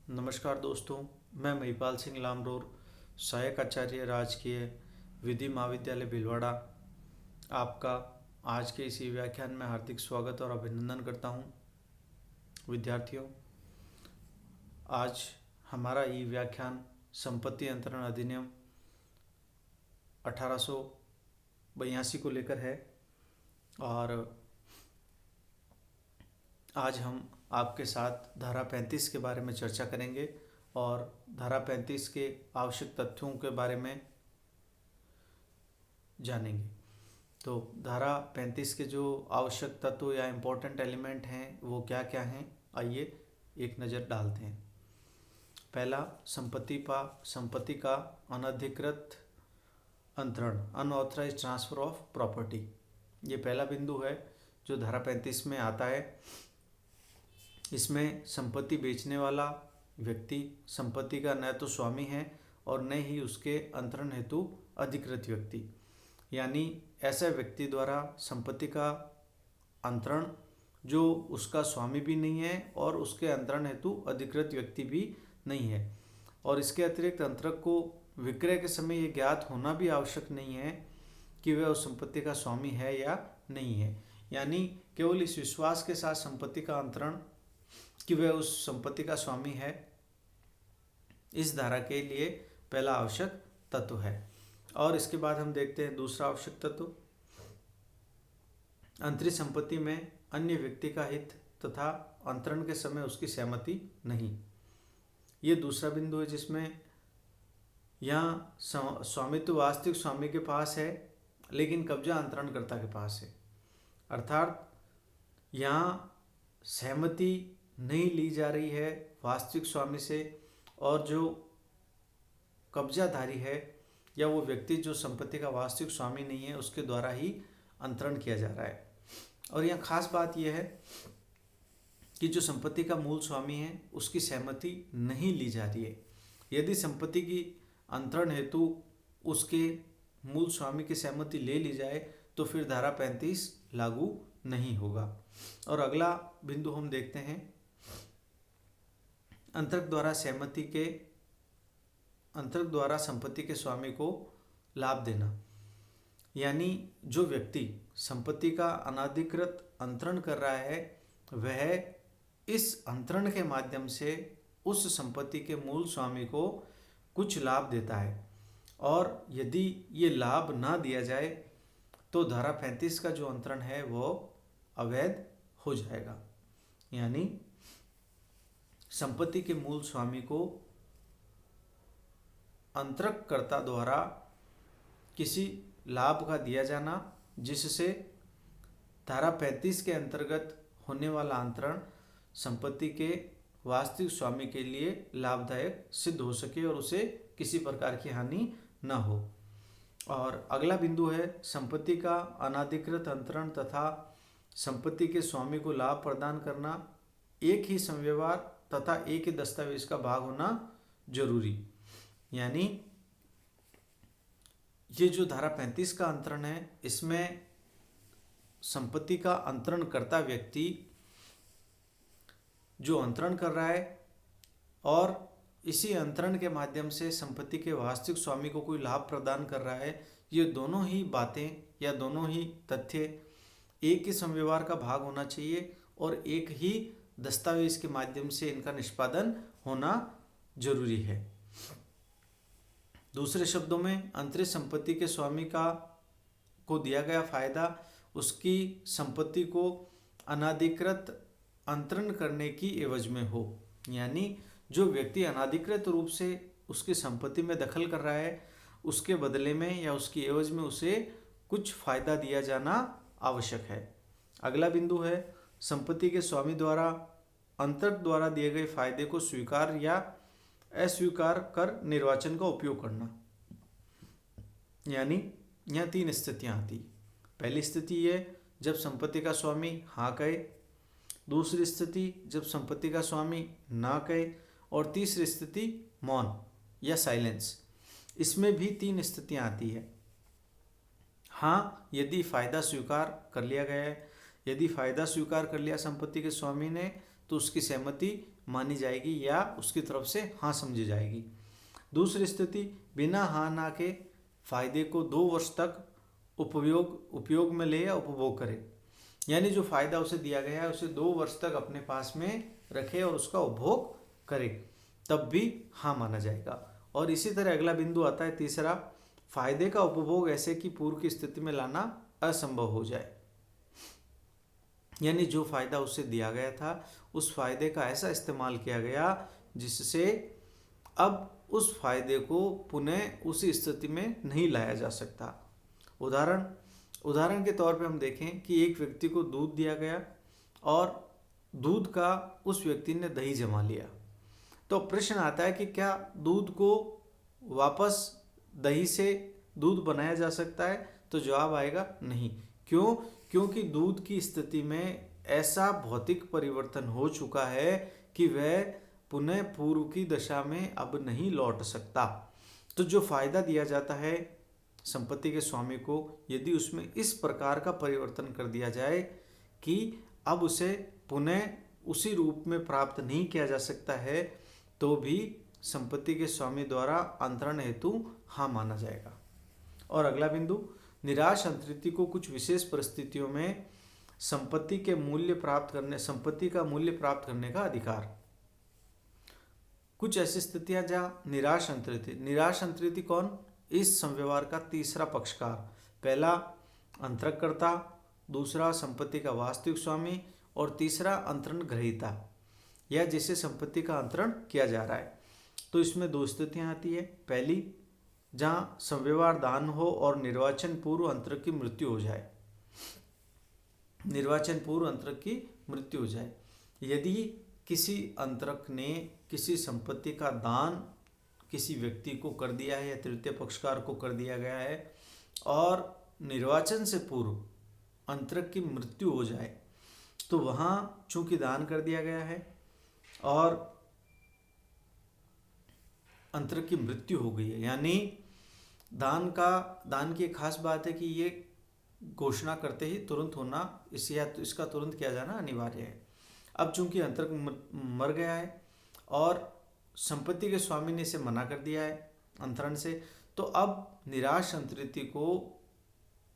नमस्कार दोस्तों, मैं महिपाल सिंह लामरोर, सहायक आचार्य राजकीय विधि महाविद्यालय भीलवाड़ा आपका आज के इसी व्याख्यान में हार्दिक स्वागत और अभिनंदन करता हूं। विद्यार्थियों, आज हमारा ये व्याख्यान संपत्ति अंतरण अधिनियम 1882 को लेकर है और आज हम आपके साथ धारा 35 के बारे में चर्चा करेंगे और धारा 35 के आवश्यक तथ्यों के बारे में जानेंगे। तो धारा 35 के जो आवश्यक तत्व या इम्पोर्टेंट एलिमेंट हैं वो क्या क्या हैं, आइए एक नज़र डालते हैं। पहला, संपत्ति का अनधिकृत अंतरण, अनऑथराइज्ड ट्रांसफ़र ऑफ प्रॉपर्टी। ये पहला बिंदु है जो धारा 35 में आता है। इसमें संपत्ति बेचने वाला व्यक्ति संपत्ति का न तो स्वामी है और न ही उसके अंतरण हेतु अधिकृत व्यक्ति, यानी ऐसे व्यक्ति द्वारा संपत्ति का अंतरण जो उसका स्वामी भी नहीं है और उसके अंतरण हेतु अधिकृत व्यक्ति भी नहीं है। और इसके अतिरिक्त अंतरक को विक्रय के समय ये ज्ञात होना भी आवश्यक नहीं है कि वह उस संपत्ति का स्वामी है या नहीं है, यानी केवल इस विश्वास के साथ संपत्ति का अंतरण कि वह उस संपत्ति का स्वामी है, इस धारा के लिए पहला आवश्यक तत्व है। और इसके बाद हम देखते हैं दूसरा आवश्यक तत्व, अंतरिक संपत्ति में अन्य व्यक्ति का हित तथा अंतरण के समय उसकी सहमति नहीं। ये दूसरा बिंदु है जिसमें यहाँ स्वामित्व वास्तविक स्वामी के पास है लेकिन कब्जा अंतरणकर्ता के पास है, अर्थात यहाँ सहमति नहीं ली जा रही है वास्तविक स्वामी से और जो कब्जाधारी है या वो व्यक्ति जो संपत्ति का वास्तविक स्वामी नहीं है उसके द्वारा ही अंतरण किया जा रहा है। और यहाँ खास बात यह है कि जो संपत्ति का मूल स्वामी है उसकी सहमति नहीं ली जा रही है। यदि संपत्ति की अंतरण हेतु उसके मूल स्वामी की सहमति ले ली जाए तो फिर धारा 35 लागू नहीं होगा। और अगला बिंदु हम देखते हैं, अंतरक द्वारा संपत्ति के स्वामी को लाभ देना, यानी जो व्यक्ति संपत्ति का अनाधिकृत अंतरण कर रहा है वह इस अंतरण के माध्यम से उस संपत्ति के मूल स्वामी को कुछ लाभ देता है और यदि ये लाभ ना दिया जाए तो धारा 35 का जो अंतरण है वो अवैध हो जाएगा। यानी संपत्ति के मूल स्वामी को अंतरकर्ता द्वारा किसी लाभ का दिया जाना जिससे धारा 35 के अंतर्गत होने वाला अंतरण संपत्ति के वास्तविक स्वामी के लिए लाभदायक सिद्ध हो सके और उसे किसी प्रकार की हानि न हो। और अगला बिंदु है, संपत्ति का अनाधिकृत अंतरण तथा संपत्ति के स्वामी को लाभ प्रदान करना एक ही संव्यवहार तथा एक ही दस्तावेज का भाग होना जरूरी। यानी ये जो धारा 35 का अंतरण है इसमें संपत्ति का अंतरण करता व्यक्ति जो अंतरण कर रहा है और इसी अंतरण के माध्यम से संपत्ति के वास्तविक स्वामी को कोई लाभ प्रदान कर रहा है, ये दोनों ही बातें या दोनों ही तथ्य एक ही संव्यवहार का भाग होना चाहिए और एक ही दस्तावेज के माध्यम से इनका निष्पादन होना जरूरी है। दूसरे शब्दों में, अंतरिक संपत्ति के स्वामी को दिया गया फायदा उसकी संपत्ति को अनाधिकृत अंतरण करने की एवज में हो, यानी जो व्यक्ति अनाधिकृत रूप से उसकी संपत्ति में दखल कर रहा है उसके बदले में या उसकी एवज में उसे कुछ फायदा दिया जाना आवश्यक है। अगला बिंदु है, संपत्ति के स्वामी द्वारा अंतरक द्वारा दिए गए फायदे को स्वीकार या अस्वीकार कर निर्वाचन का उपयोग करना। यानी यहाँ 3 स्थितियाँ आती। पहली स्थिति ये जब संपत्ति का स्वामी हाँ कहे, दूसरी स्थिति जब संपत्ति का स्वामी ना कहे और तीसरी स्थिति मौन या साइलेंस। इसमें भी 3 स्थितियाँ आती है। हाँ, यदि फ़ायदा स्वीकार कर लिया गया है, यदि फ़ायदा स्वीकार कर लिया संपत्ति के स्वामी ने तो उसकी सहमति मानी जाएगी या उसकी तरफ से हाँ समझी जाएगी। दूसरी स्थिति, बिना हाँ ना के फायदे को 2 वर्ष तक उपयोग में ले या उपभोग करे, यानी जो फायदा उसे दिया गया है उसे 2 वर्ष तक अपने पास में रखे और उसका उपभोग करे, तब भी हाँ माना जाएगा। और इसी तरह अगला बिंदु आता है तीसरा, फायदे का उपभोग ऐसे कि पूर्व की स्थिति में लाना असंभव हो जाए, यानी जो फायदा उसे दिया गया था उस फायदे का ऐसा इस्तेमाल किया गया जिससे अब उस फायदे को पुनः उसी स्थिति में नहीं लाया जा सकता। उदाहरण के तौर पे हम देखें कि एक व्यक्ति को दूध दिया गया और दूध का उस व्यक्ति ने दही जमा लिया, तो प्रश्न आता है कि क्या दूध को वापस दही से दूध बनाया जा सकता है? तो जवाब आएगा नहीं। क्यों? क्योंकि दूध की स्थिति में ऐसा भौतिक परिवर्तन हो चुका है कि वह पुनः पूर्व की दशा में अब नहीं लौट सकता। तो जो फायदा दिया जाता है संपत्ति के स्वामी को, यदि उसमें इस प्रकार का परिवर्तन कर दिया जाए कि अब उसे पुनः उसी रूप में प्राप्त नहीं किया जा सकता है, तो भी संपत्ति के स्वामी द्वारा अंतरण हेतु हाँ माना जाएगा। और अगला बिंदु, निराश अंतरिति को कुछ विशेष परिस्थितियों में संपत्ति का मूल्य प्राप्त करने का अधिकार। कुछ ऐसी स्थितियां जहाँ निराश अंतरिति कौन? इस संव्यवहार का तीसरा पक्षकार, पहला अंतरकर्ता, दूसरा संपत्ति का वास्तविक स्वामी और तीसरा अंतरण ग्रहीता, या जिसे संपत्ति का अंतरण किया जा रहा है। तो इसमें 2 स्थितियां आती है। पहली, जहाँ संव्यवहार दान हो और निर्वाचन पूर्व अंतरक की मृत्यु हो जाए। यदि किसी अंतरक ने किसी संपत्ति का दान किसी व्यक्ति को कर दिया है या तृतीय पक्षकार को कर दिया गया है और निर्वाचन से पूर्व अंतरक की मृत्यु हो जाए, तो वहाँ चूंकि दान कर दिया गया है और अंतरक की मृत्यु हो गई है, यानी दान की एक खास बात है कि ये घोषणा करते ही तुरंत होना, इसका तुरंत किया जाना अनिवार्य है। अब चूंकि अंतरक मर गया है और संपत्ति के स्वामी ने इसे मना कर दिया है अंतरण से, तो अब निराश अंतरिति को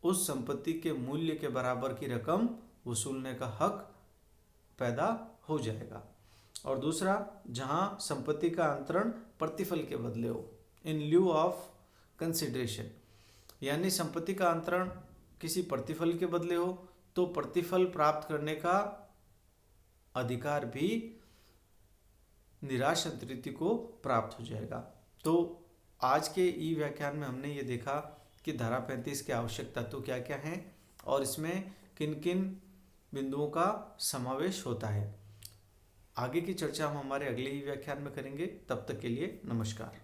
उस संपत्ति के मूल्य के बराबर की रकम वसूलने का हक पैदा हो जाएगा। और दूसरा, जहां संपत्ति का अंतरण प्रतिफल के बदले हो, इन ल्यू ऑफ कंसिडरेशन, यानी संपत्ति का अंतरण किसी प्रतिफल के बदले हो, तो प्रतिफल प्राप्त करने का अधिकार भी निराश अंतरिति को प्राप्त हो जाएगा। तो आज के ई व्याख्यान में हमने ये देखा कि धारा 35 के आवश्यक तत्व क्या क्या हैं और इसमें किन किन बिंदुओं का समावेश होता है। आगे की चर्चा हम हमारे अगले ई व्याख्यान में करेंगे। तब तक के लिए नमस्कार।